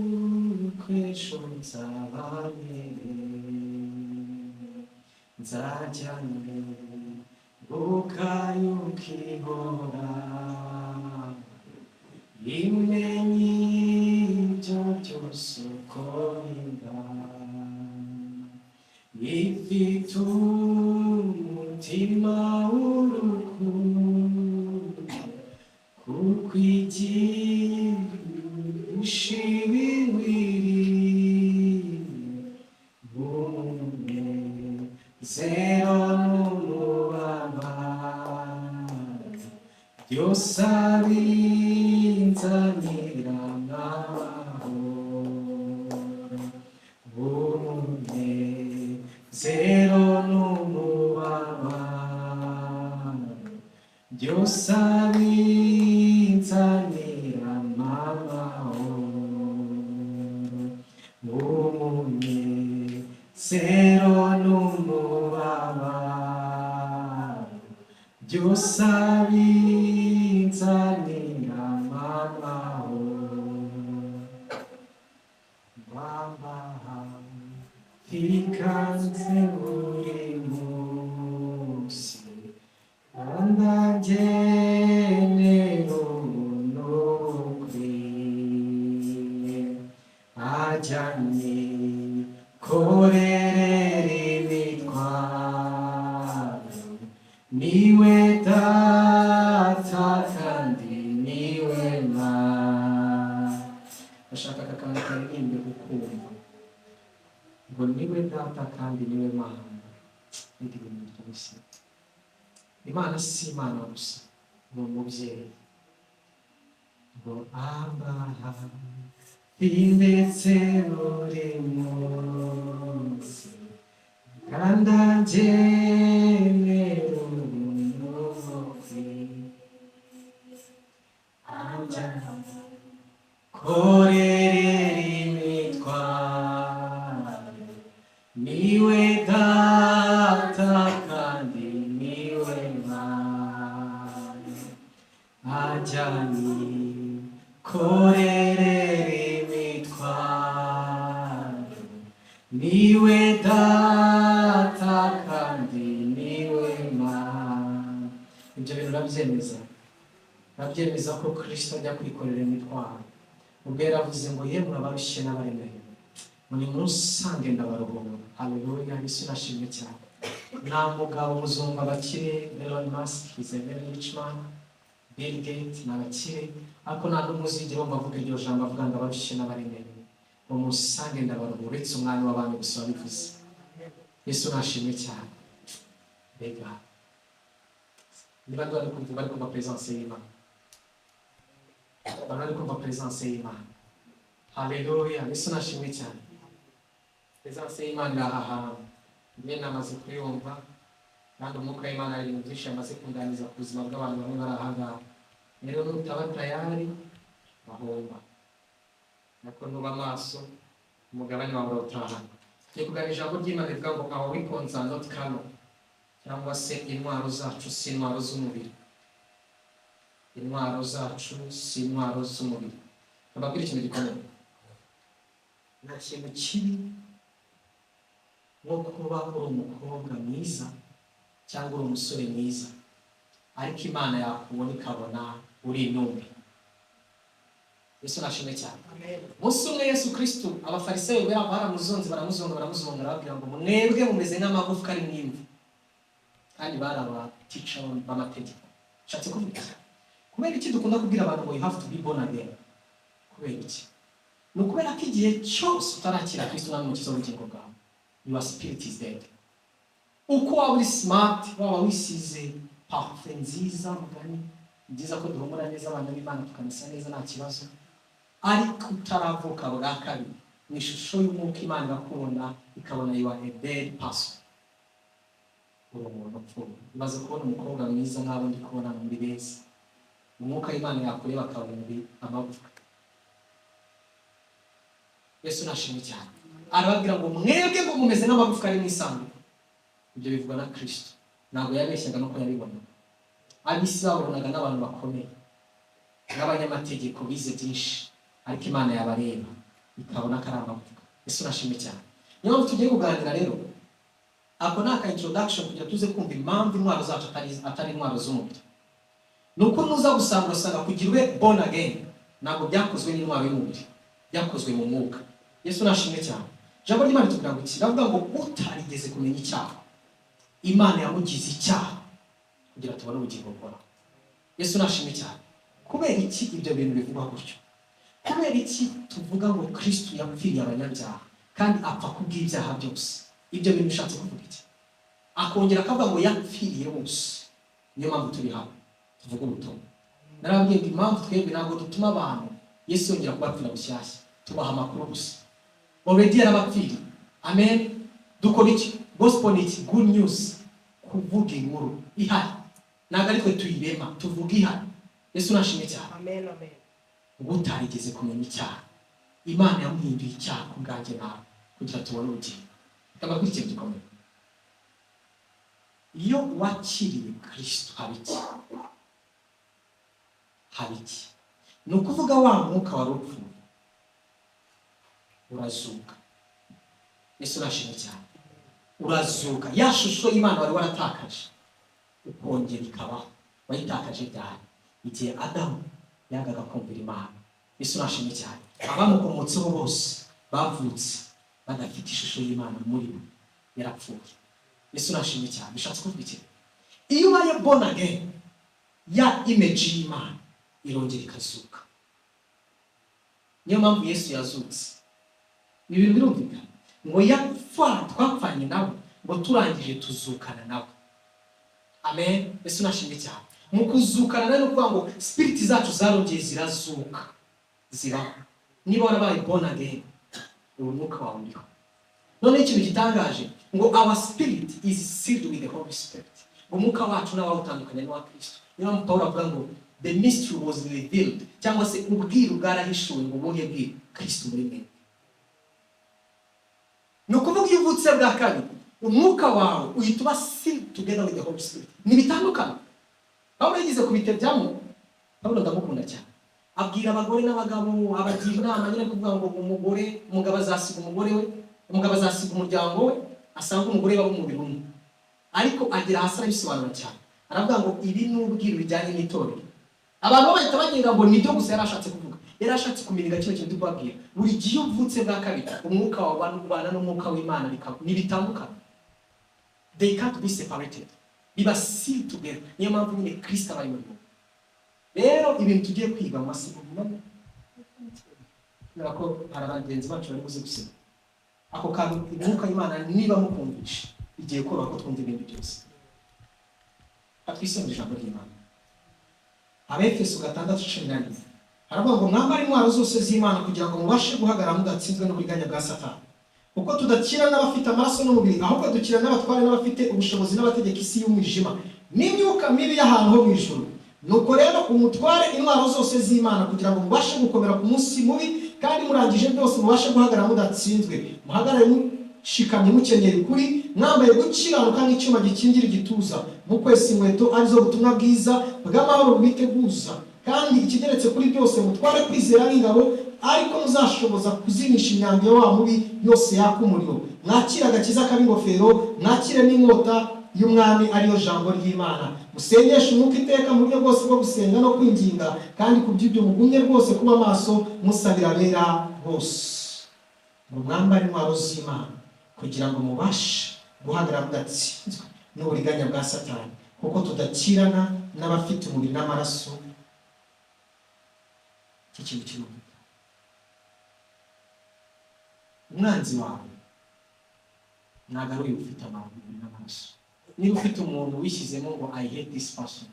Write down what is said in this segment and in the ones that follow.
nibasukwejo nzabane nzajyane ukayukihora imenye ibyo byose uko bingana ifite umutima w'urukundo kuko igihishe ibiwiri umunezero n'umubabaro byose abinzanira amahoro umunezero n'umubabaro byose abinzanira amahoro umunezero n'umubabaro byose abinzanira amahoro ikanze buri munsi andagenera unukwiye ajyanye korerera imitwaro niwe data kandi niwe mana bashaka akantu karirimbe gukumva ngo niwe data kandi niwe mana n'ibintu byose imana si imana gusa ni umubyeyi ngo abaha ndetse buri munsi kandi agenera umukwiye ajyana korerera imitwaro niwe data kandi niwe mana ajyanye korerera imitwaro niwe data kandi niwe mana ibyo bintu urabyemeza ko Kristo ajya kwikorera imitwaro ubwo yaravuze ngo yemwe abarushye n'abaremerewe muri musange ndabaruhura haleluya Yesu nashimye cyane nta mugabo muzungu abakire Elon Musk is a very rich man Bill Gates n'abakire ariko nta n'umuzigiro w'amavuga iryo jambo avuga ngo abarushye n'abaremerewe mu musange ndabaruhura uretse umwanya w'abantu gusa wabivuze Yesu nashimye cyane mbega niba bari kumva presence y'Imana bari kumva presence y'Imana haleluya Yesu nashimye cyane presence y'Imana aha njye namaze kuyumva kandi umwuka w'Imana ari ibintu byinshi yamaze kunganiza ku buzima bw'abantu bamwe bari ahangaha rero n'utaba tayari bahomba nako nuba amaso umugabane wawe urawutahana tugiye kuganira ijambo ry'Imana rivuga ngo our weapons are not carnal cyangwa se intwaro zacu si intwaro z'umubiri intwaro zacu si intwaro z'umubiri ababwira ikintu gikomeye nta kintu kibi nko kuba uri umukobwa mwiza cyangwa uri umusore mwiza ariko Imana yakubona ikabona uri intumbi Yesu nashimye cyane umunsi umwe Yesu Kristo abafarisayo baramuzonze baramuzonga arababwira ngo mwebwe mumeze nk'amagufwa ari mwimvu kandi barabatica b'amategeko nshatse kuvuga kubera iki dukunda kubwira abantu ngo you have to be born again kubera iki ni ukubera ko igihe cyose utarakira Kristo umwami n'umukiza w'ubugingo bwawe your spirit is dead uko waba uri smart waba wisize parfum nziza mugani byiza ko duhumura neza abana b'Imana tukanisa neza nta kibazo ariko utaravuka bwa kabiri mu ishusho y'umwuka Imana igakubona ikabona you are a dead person umuntu upfuye maze kubona umukobwa mwiza nk'abo ndi kubona muri beza umwuka w'Imana yakureba akabona amagufwa Yesu nashimye cyane arababwira ngo mwebwe ngo mumeze nk'amagufwa ari mu isanduku ibyo bivugwa na Kristo ntabwo yabeshyaga no ko yabibona abisi babonaga n'abantu bakomeye nk'abanyamategeko bize byinshi, ariko Imana yabareba ikabona ko ari abavuga. Yesu nashimwe cyane. Niyo mpamvu tugiye kuganira rero, ako ni aka introduction kugira tuze kumva impamvu intwaro zacu atari intwaro z'umubiri. Ni uko nuza gusanga urasanga kugira ube born again ntabwo byakozwe n'intwaro y'umubiri, byakozwe mu mwuka. Yesu nashimwe cyane. Ijambo ry'Imana ritubwira ngo iki? Ravuga ngo utarigeze kumenya icyaha, Imana yamugize icyaha kugira tubone ubugingo buhoraho. Yesu nashimwe cyane. Kubera iki ibyo bintu bivugwa gutyo? Kubera iki tuvuga ngo Kristo yapfiriye abanyabyaha kandi apfa kubw'ibyaha byose? Ibyo bintu bishatse kuvuga iki? Akongera akavuga ngo yapfiriye bose. Niyo mpamvu turi hano tuvuga ubutumwa. Narababwiye ngo impamvu twebwe ntabwo dutuma abantu Yesu yongera kubapfira bushyashya, tubaha amakuru gusa. Already yarabapfiriye. Amen. Dukora iki? Gospel ni iki? Good news. Kuvuga inkuru ihari. Ntabwo ari twe tuyirema, tuvuga ihari. Yesu nashimye cyane. Amen, amen. Ubwo utarigeze kumenya icyaha, Imana yamuhinduye icyaha ku bwanjye nawe kugira tubone ubugingo. Kama kuri ikintu gikomeye. Iyo wakiriye Kristo haba iki? Haba iki? Ni ukuvuga wa mwuka wari upfuye urazuka. Yesu nashimye cyane. Urazuka. Ya shusho y'Imana wari waratakaje ukongera ikabaho. Wayitakaje byari igihe Adamu yagaga kumvira Imana. Yesu nashimye cyane. Abamukomotseho bose bavutse badafite ishusho y'Imana muri bo, yarapfuye. Yesu nashimye cyane. Bishatse kuvuga iki? Iyo ubaye born again, ya image y'Imana irongera ikazuka. Niyo mpamvu Yesu yazutse. Ni ibintu birumvikana ngo yapfa twapfanye nabo, ngo turangije tuzukana nabo. Amen. Yesu nashimye cyane. Mu kuzukana rero kuvuga ngo spirit zacu zarongeye zirazuka, ziraho. Niba warabaye born again, umwuka wawe uriho. None ikintu gitangaje ngo our spirit is sealed with the Holy Spirit. Umwuka wacu nawe utandukanye n'uwa Kristo. Niyo mpamvu Pawulo avuga ngo the mystery was revealed, cyangwa se ubwiru bwarahishuwe. ngo buhe bwiru? Kristo muri mwe. Ni ukuvuga iyo uvutse bwa kabiri, umwuka wawe uhita uba sealed together with the Holy Spirit. Ni bitandukanye. Pawulo yagize kubitegamo. Pawulo ndamukunda cyane. Abwira abagore n'abagabo, abagira inama nyine kuvuga ngo umugabo azasiga umugore we, umugabo azasiga umuryango we, asanga umugore baba mu birumwe. Ariko agira hasi arabisobanura cyane. Aravuga ngo ibi ni ubwiru bijyanye n'itorero. Abantu bahita bagira ngo nibyo gusa yarashatse kuvuga. Yarashatse kumenya kino kintu ndikubabwira. Buri gihe uvutse bwa kabiri, umwuka wawe ubana n'umwuka w'Imana ntibitandukana. They can't be separated. Biba sealed together. Niyo mpamvu nyine Kristo aba muri bo. Rero ibintu tugiye kwiga mu masomo nako hari abagenzi bacu bari buze gusema. Ako kantu umwuka w'Imana niba mukumvisha igiye koroha ko twumva ibindi byose. Atwisomera ijambo ry'Imana. Abefeso 6:14 haravuga ngo mwambare intwaro zose z'Imana kugira ngo mubashe guhagarara mudatsinzwe n'uburiganya bwa satani. Kuko tudakira n'abafite amaraso n'umubiri, ahubwo dukira n'abatware n'abafite ubushobozi n'abategeka isi y'umwijima n'imyuka mibi y'ahantu ho mu ijuru. Nuko rero umutware intwaro zose z'Imana kugira ngo mubashe gukomera ku munsi mubi, kandi murangije byose mubashe guhagarara mudatsinzwe. Muhagarare mushikamye mukenyera ukuri, mwambaye gukiranuka nk'icyuma gikingira igituza, mukwesa inkweto arizo butumwa bwiza bw'amahoro bwiteguza. Kandi ikigeretse kuri byose mutware kwizera n'ingabo, ariko muzashoboza kuzinisha imyambi ya wa mubi yose yaka umuriro. Mwakire agakiza k'ingofero, mwakire n'inkota y'umwami ariyo jambo ry'Imana. Musengeshe umwuka iteka mu buryo bwose bwo gusenga no kwinginga, kandi ku by'ibyo mugumye rwose kuba maso musabira abera bose. Ngo mwambare intwaro z'Imana kugira ngo mubashe guhagarara mudatsinzwe n'uburiganya bwa satani, kuko tudakirana n'abafite umubiri n'amaraso. Ikintu kimwe, umwanzi wawe ntabwo ari uyu ufite umubiri n'amaraso. Niba ufite umuntu wishyizemo ngo I hate this person,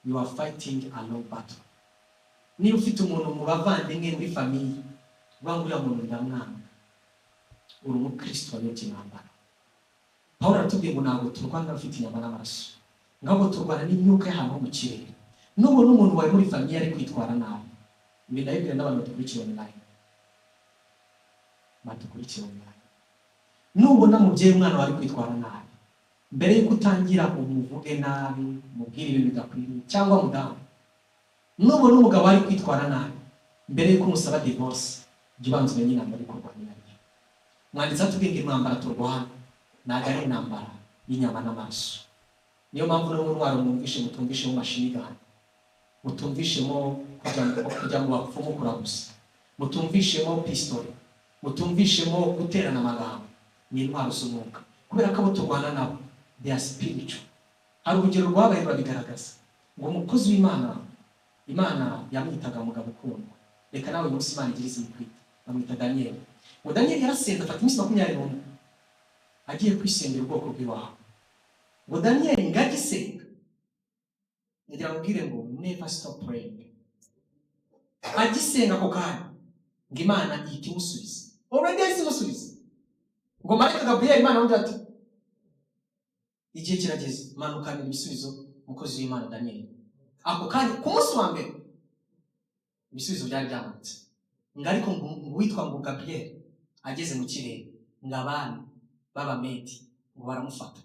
you are fighting a long battle. Niba ufite umuntu mu bavandimwe muri famiye uvuga ngo uriya muntu ndamwanga, uri umukristo wayobye intambara. Pawulo aratubwiye ngo ntabwo turwana n'abafite inyama n'amaraso, ngabo turwana n'imyuka y'ahantu ho mu kirere. Nubona umuntu wari muri famiye ari kwitwara nabi, ibi ndabibwira n'abantu badukurikira online, nubona mubyeyi umwana wari kwitwara nabi, mbere yuko utangira umuvuge nabi, mubwire ibintu bidakwiriye, cyangwa mudamu nubona umugabo ari kwitwara nabi mbere yuko umusaba divorce jya ubanza umenye inama ari kurwanya nayo. Mwanditsi atubwira intambara turwana ntabwo ari intambara y'inyama n'amaraso. Niyo mpamvu no mu ntwaro mutumvishemo mashini gani, mutumvishemo kujya mu bapfumu kuragusa, mutumvishemo pistole, mutumvishemo guterana amagambo. Ni intwaro z'umwuka, kubera ko abo turwana nabo they are spiritual. Hari urugero rwabaye rurabigaragaza ngo umukozi w'Imana, Imana yamwitaga mugabo ukundwa. Reka nawe umunsi Imana igira izikwita, bamwita Daniel. Ngo Daniel yarasenze afata iminsi 21 agiye kwisengera ubwoko bw'iwabo. Ngo Daniel ngagisenga ngira mubwire ngo never stop praying. Agisenga ako kanya ngo Imana ihita imusubiza. Already yahise imusubiza. Ngo marayika Gabriel Imana avuga ati igihe kirageze, manukana ibisubizo umukozi w'Imana Daniel. Ako kanya ku munsi wa mbere ibisubizo byari byamanutse. Ngo ariko witwa ngo Gabriel ageze mu kirere ngo abana b'Abamedi ngo baramufata.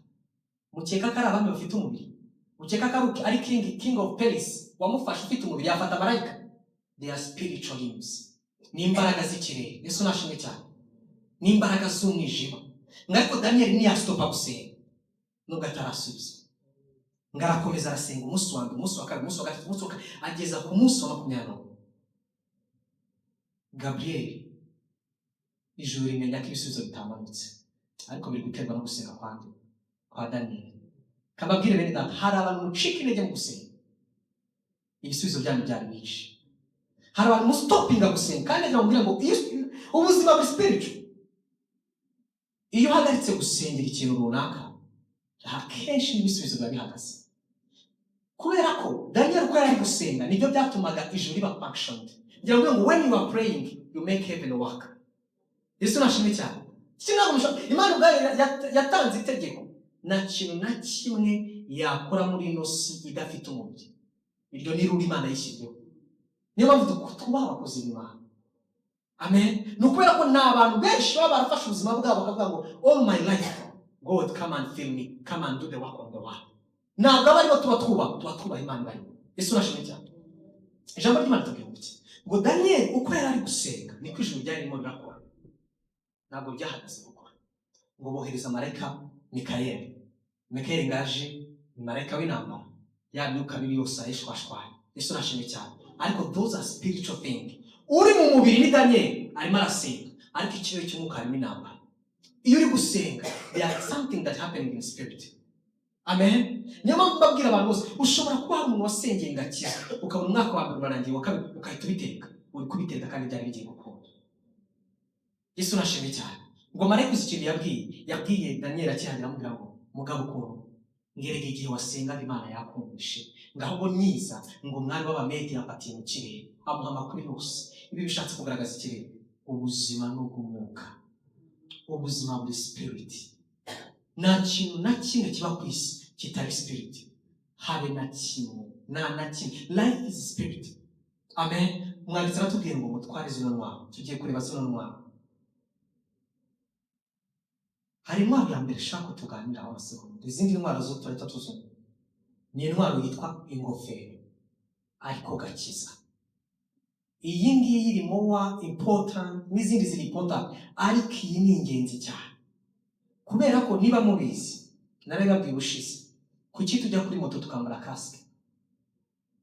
Mukeka ko ari abami bafite umubiri, mukeka ko ari king of Paris wamufashe ufite umubiri yafata marayika. They are spiritual beings. Ni imbaraga z'ikirere. Yesu nashimwe cyane. Ni imbaraga z'umwijima. Ngo ariko Daniel ntiyastopa gusenga nubwo atarasubiza. Ngo arakomeza arasenga umunsi wa mbere, umunsi wa kabiri, umunsi wa gatatu, umunsi wa kane, ageza ku munsi wa 20. Gabriel ijuru rimenya ko ibisubizo bitamanutse, ariko biri guterwa no gusenga kwa Daniel. Kababwire bene data, hari abantu mucika intege mu gusenga, ibisubizo byanyu byari byinshi. Hari abantu mustopinga gusenga, kandi ndamubwira ngo ubuzima buri spiritual. Iyo uhagaritse gusengera ikintu runaka, akenshi ibisubizo biba bihagaze. Kubera ko Daniel uko yari gusenga nibyo byatumaga ijuru riba functioned. Ngira ngo when you are praying you make heaven work. Yesu nashimye cyane. Imana ubwayo yatanze itegeko nta kintu na kimwe yakora muri ino si idafite umubiri. Iryo ni ruri Imana yishyizeho. Niyo mpamvu twubaha abakozi b'Imana. Amen. Nukubera ko nta bantu benshi baba barafashe ubuzima bwabo bakavuga ngo all my life God come and fill me, come and do the work of the world. Ntabwo abari bo tuba Imana bari. Yesu nashimye cyane. Ijambo ry'Imana tubwira ngo Daniel uko yari ari gusenga niko ijuru ryari ririmo rirakora. Ntabwo byahagaze gukora. Ngo bohereza marayika Mikayeli ngaje ni marayika w'intambara, ya myuka mibi yose ayishwashwaye. Yesu nashimye cyane. Ariko those are spiritual things. Uri mu mubiri ni Daniel arimo arasenga, ariko ikirere cy'umwuka harimo intambara. Iyo uri gusenga there is something that happening in spirit. Amen. Niyo mpamvu mbabwira abantu bose, ushobora kuba hari umuntu wasengeye ngakiza ukabona umwaka wa mbere urangiye wa kabiri ukahita ubiteka, uri kubiteka kandi byari bigiye gukunda. Yesu nashimye cyane. Ngo marayika ikintu yabwiye Daniel akihagera amubwira ngo mugabo ukuntu ngerege igihe wasenga Imana yakumvishe, ngaho ngo myiza ngo mwari w'Abamedi yapatiye mu kirere amuha amakuru yose. Ibi bishatse kugaragaza ikirere ubuzima n'ubw'umwuka, ubuzima buri spirit. Nta kintu na kimwe kiba ku isi kitari spirit. Habe na kimwe, na kimwe. Life is spirit. Amen. Mwanditsi aratubwiye ngo mutware zino ntwaro. Tugiye kureba zino ntwaro. Hari intwaro ya mbere shaka tuganiraho abasegonda. Izindi ntwaro zo turahita tuzumva. Ni intwaro yitwa ingofero ariko gakiza. Iyi ngiyi iri more important n'izindi ziri important, ariko iyi ni ingenzi cyane. Kubera ko niba mubizi narababwiye ubushize, kuki tujya kuri moto tukambara kasike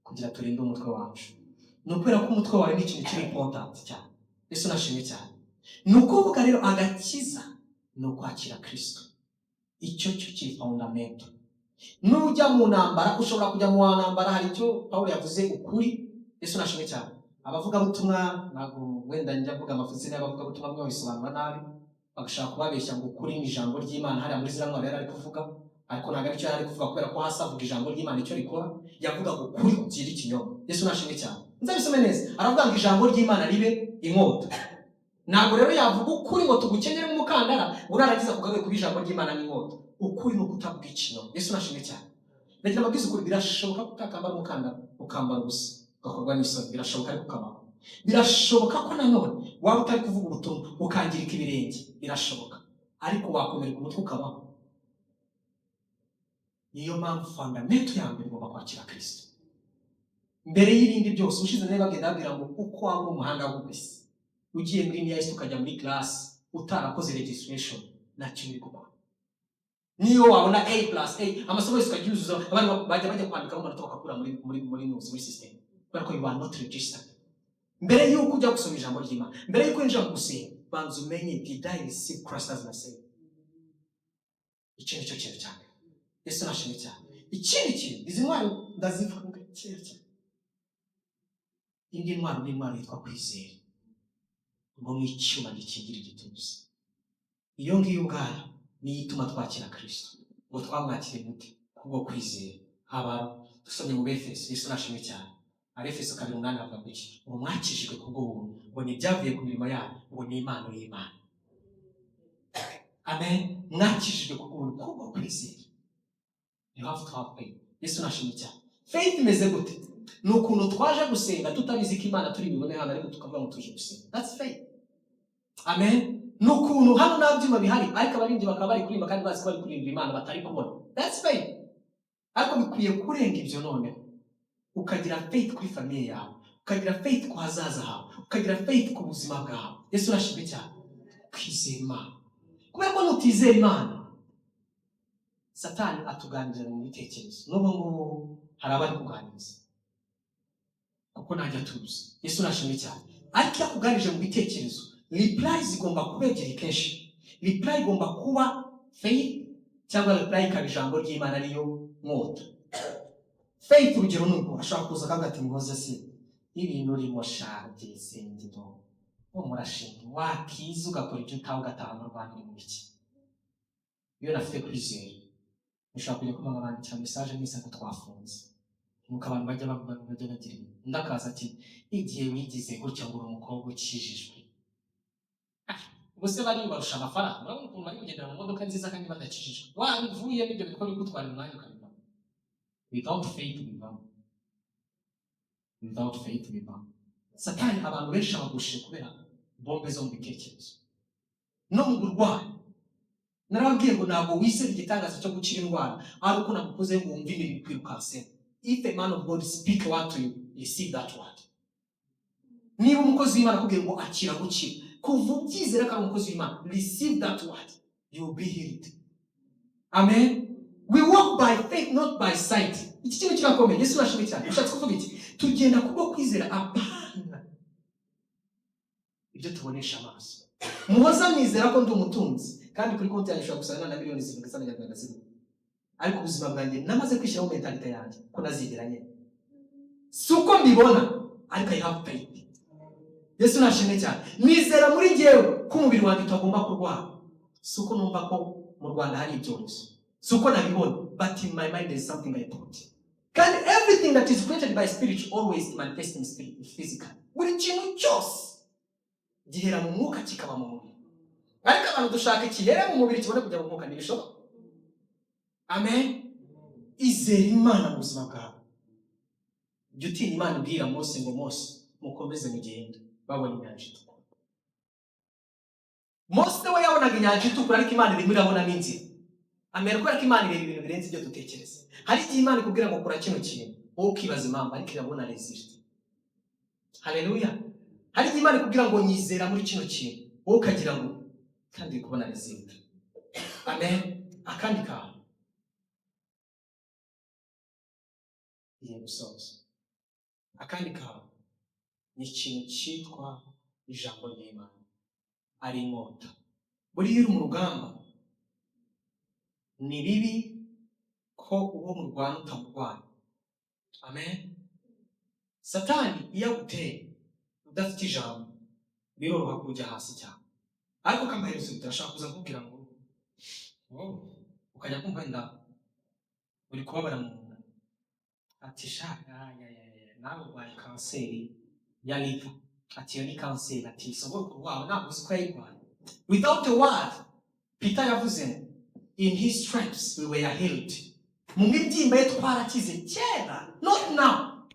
kugira turinde umutwe wacu. Nukubera ko umutwe wawe ni ikintu kiri important cyane. Yesu nashimye cyane. Nukuvuga rero agakiza no kwakira Kristo. Icyo kiri fundamental. Nujya mu ntambara, ushobora kujya mu ntambara, hari icyo Paulo yavuze ukuri. Yesu nashimye cyane. Abavuga butumwa ntabwo wenda njya avuga amafuzi n'abavuga butumwa bwo bisobanura nabi, bagashaka kubabeshya ngo ukuri ni ijambo ry'Imana. Hari muri zira mwari ari kuvuga, ariko ntabwo ari cyo yari kuvuga, kubera ko hasi avuga ijambo ry'Imana icyo rikora, yavuga ngo ukuri kugira ikinyoma. Yesu nashimye cyane. Nzabisome neza. Aravuga ngo ijambo ry'Imana ribe inkota. Ntabwo rero yavuga ukuri ngo tugukenyere mu mukandara uraragiza kugawe kuba ijambo ry'Imana n'inkota. Ukuri no kutavuga ikinyoma. Yesu nashimye cyane. Ndagira amabwiriza ukuri birashoboka kutakambara umukandara ukambara gusa ugakorwa n'isoni, birashoboka ariko ukabara. Birashoboka ko nanone waba utari kuvuga ubutumwa ukangirika ibirenge, birashoboka, ariko wakomereka umutwe ukabaho. Niyo mpamvu fundamento ya mbere ugomba kwakira Kristo. mbere y'ibindi byose. Ushize nawe bagenda babwira ngo uko waba umuhanga w'ubwisi ugiye muri NIS ukajya muri class utarakoze registration ntacyo uri gukora. Niyo wabona A+A amasomo yose ukabyuzuza, abantu bajya kwandika amanota bakakura muri system kubera ko you are not registered. Mbere y'uko ujya gusoma ijambo ry'Imana, mbere y'uko winjira mu gusenga, banza umenye did I receive Christ as my Savior. Icyo nicyo kintu cyane Yesu nashimye cyane. Ikindi kintu izi ntwaro ndazivuga cyane cyane. Indi ntwaro ni intwaro yitwa kwizera, ngo mu icyuma gikingira igituza. Iyo ngiyo ubwayo niyo ituma twakira Kristo, ngo twamwakire gute? Kubwo kwizera. Haba dusomye mu Efeso, Yesu nashimye cyane. Efeso 2:8 avuga ngo iki? Ngo mwakijijwe kubwo buntu, ngo ntibyavuye ku mirimo yanyu, ngo ni impano y'Imana. Amen. Mwakijijwe kubwo buntu, kubwo kwizera. You have to have faith. Yesu nashimye cyane. Faith imeze gute? Ni ukuntu twaje gusenga tutabizi ko Imana turi bibone hano, ariko tukavuga ngo tuje gusenga. That's faith. Amen. Ni ukuntu hano nta byuma bihari, ariko abaririmbyi bakaba bari kuririmba kandi bazi ko bari kuririmba Imana batari kubona. That's faith. Ariko bikwiye kurenga ibyo none. Ukagira faith kuri famille yawe, ukagira faith ku hazaza hawe, ukagira faith ku buzima bwawe. Yesu nashimye cyane. Kwizera Imana. Kubera ko nutizera Imana, satani atuganirira mu bitekerezo. N'ubwo ngo hari abari kuganiriza, kuko najya tuzi. Yesu nashimye cyane. Ariko yakuganirije mu bitekerezo, reply zigomba kubegera kenshi. Reply igomba kuba faith, cyangwa reply ikaba ijambo ry'Imana ariyo mwota. Faith urugero nuko ashaka kuza akavuga ati ngoze se ibintu urimo shaje sengiro umurashinga wakiza ugakora ibyo utaho gatanu rwanda mu biki. Iyo nafite kwizera ushaka kujya kuma abantu cyane message mwise ngo twafunze, nuko abantu bajya bagira ndakaza ati igihe wigize gutya ngo umukobwa ukijijwe. Ubuse bari barusha amafaranga, urabona ukuntu bari kugendera mu modoka nziza kandi badakijijwe. Wavuye n'ibyo bikora gutwara umwanya ukabibona. Without faith we bow. Without faith we bow. Satani abantu benshi abagushe kubera bombe zo mu bitekerezo. No mu burwayi. Narababwiye ngo ntabwo wisera igitangaza cyo gukira indwara, ari uko nagukoze ngo wumve ibintu bikwirukanse. If a man of God speak a word to you, receive that word. Niba umukozi w'Imana akubwiye ngo akira gukira, kuva ubyizera ko ari umukozi w'Imana, receive that word, you will be healed. Amen. We walk by faith, not by sight. Iki kintu kirakomeye. Yesu nashimye cyane. Ushatse kuvuga iki? Tugenda kubwo kwizera apana ibyo tubonesha amaso. Muhoza mwizera ko ndi umutunzi, kandi kuri konti yanjye ushobora gusana na miliyoni 7 ariko ubuzima bwanjye namaze kwishyiraho mentalite yanjye ko nazigeranye. Suko mbibona, ariko I have faith. Yesu nashimye cyane. Nizera muri jyewe ko umubiri wanjye utagomba kurwara. Suko numva ko mu Rwanda hari ibyorezo. Suko nabibona, but in my mind there is something I thought. Can everything that is created by spirit always manifest in spirit, physical. Buri kintu cyose gihera mu mwuka kikaba mu mubiri. Ariko abantu dushaka kihera mu mubiri kibone kujya mu mwuka ntibishoboka. Amen. Izera Imana mu buzima bwawe. Jya utinya Imana ibwira Mose ngo Mose mukomeze mugenda babona inyanja itukura. Mose we yabonaga inyanja itukura, ariko Imana irimo irabona n'inzira. Amen. Kubera ko Imana ireba ibintu birenze ibyo dutekereza. Hari igihe Imana ikubwira ngo kora kino kintu, wowe ukibaza impamvu, ariko irabona result. Haleluya. Hari igihe Imana ikubwira ngo nyizera muri kino kintu, wowe ukagira ngo kandi kubona result. Amen. Akandi kantu iye gusoza. Akandi kantu ni ikintu cyitwa ijambo ry'Imana, ari inkota. Buriya uri mu rugamba, ni bibi ko uwo mu Rwanda utamurwanya. Amen. Satani iyo aguteye udafite ijambo, biroroha kujya hasi cyane. Ariko kamaherezo utashaka kuza kubwira ngo ukajya kumva nda uri kubabara mu nda, ati shaka nawe urwaye kanseri ya liver, ati yo ni kanseri, ati sogokuru wawe ntabwo uzi ko yayirwaye. Without a word, Peter yavuze in his stripes we were healed. Mu mibyimba ye twarakize kera, not now.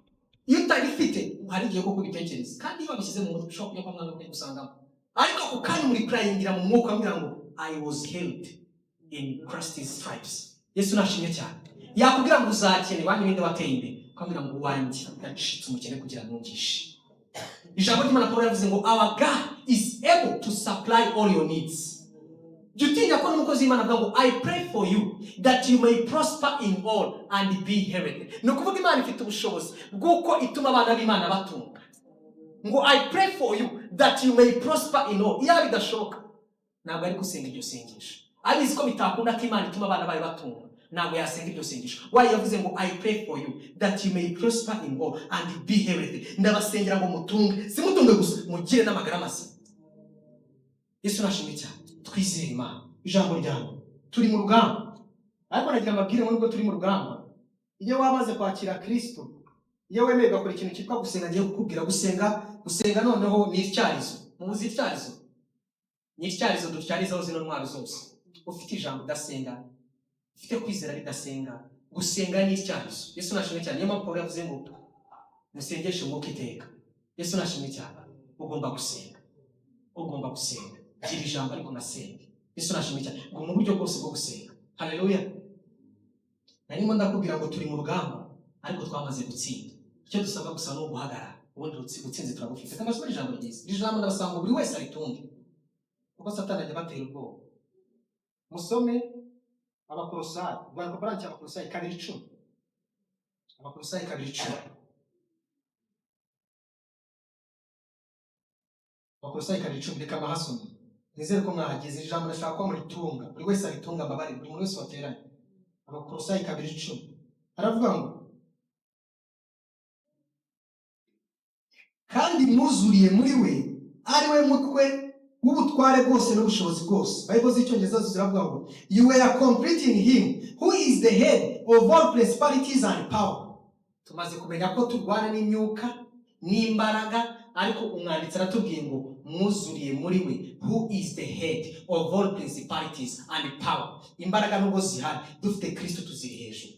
Iyo utabifite hari igihe ko kubitekereza, kandi iyo wabishyize mu mutwe ushobora kujya kwa mwana we gusangamo. Ariko ukandi muri prayingira mu mwuka ambwira ngo I was healed in Christ's stripes. Yesu nashimye cyane. yakubwira ngo uzakene wanyu ninde wateye imbere ukamubwira ngo wanjye yacitse umukene kugira ngo ntungishe. Ijambo ry'Imana Paulo yavuze ngo our God is able to supply all your needs. Jutinya ko n'umukozi w'Imana avuga ngo I pray for you that you may prosper in all and be healthy. No kuvuga Imana ifite ubushobozi bw'uko ituma abana b'Imana batunga. Ngo I pray for you that you may prosper in all. Iya bidashoboka ntabwo ari gusenga iryo sengesho. Abizi ko bitakunda ko Imana ituma abana bayo batunga. Ntabwo yasenga iryo sengesho. Why yavuze ngo I pray for you that you may prosper in all and be healthy. Ndabasengera ngo mutunge, si mutunge gusa mugire n'amagara mazima. Yesu nashimye cyane. Twizere Imana. Ijambo ryawe turi mu rugamba. Ariko nagira amabwire ngo nubwo turi mu rugamba, iyo wamaze kwakira Kristo, iyo wemeye gukora ikintu cyitwa gusenga, ngiye kukubwira gusenga noneho ni icyarizo. Muzi icyarizo? Ni icyarizo ducyarizaho zino ntwaro zose. Ufite ijambo udasenga, ufite kwizera bidasenga, gusenga ni icyarizo. Yesu nashimye cyane. Niyo mpamvu Paulo yavuze ngo musengeshe umwuka iteka. Yesu nashimye cyane. Ugomba gusenga. Ugomba gusenga. Gira ijambo ariko nasenga. Yesu nashimye cyane. Ngo mu buryo bwose bwo gusenga. Haleluya. Narimo ndakubwira ngo turi mu rugamba ariko twamaze gutsinda. Icyo dusabwa gusa no guhagarara. Ubundi gutsinze turabufite. Kamasubira ijambo ryiza. Iri jambo ndabasanga buri wese aritunge. Kuko satani ajya batera ubwoba. Musome Abakolosayi, Rwanda branch Abakolosayi 2:10. Abakolosayi 2:10. Abakolosayi 2:10 reka mahasome. Nizere ko mwahageze. Ijambo ndashaka ko muritunga. Buri wese aritunga amabare, buri muntu wese wateranye. Abakolosayi 2:10. Aravuga ngo kandi mwuzuriye muri we ari we mutwe w'ubutware bwose n'ubushobozi bwose. Bible z'icyongereza ziravuga ngo you were complete in him who is the head of all principalities and power. Tumaze kumenya ko turwana n'imyuka n'imbaraga, ariko umwanditsi aratubwiye ngo mwuzuriye muri we who is the head of all principalities and power. Imbaraga nubwo zihari, dufite Kristo tuziri hejuru.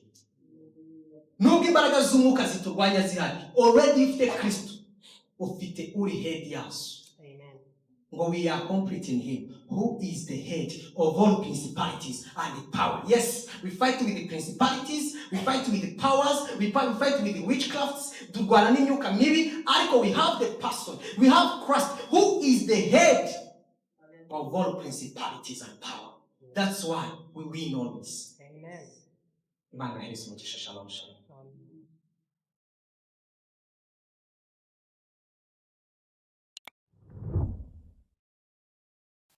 Nubwo imbaraga z'umwuka ziturwanya zihari, already ufite Kristo, ufite uri head yazo. Ngo we are complete in him who is the head of all principalities and power. Yes, we fight with the principalities, we fight with the powers, we fight with the witchcrafts, turwana n'imyuka mibi, ariko we have the person, we have Christ who is the head of all principalities and power. That's why we win always. Amen. Imana yahereza umugisha. Shalom shalom.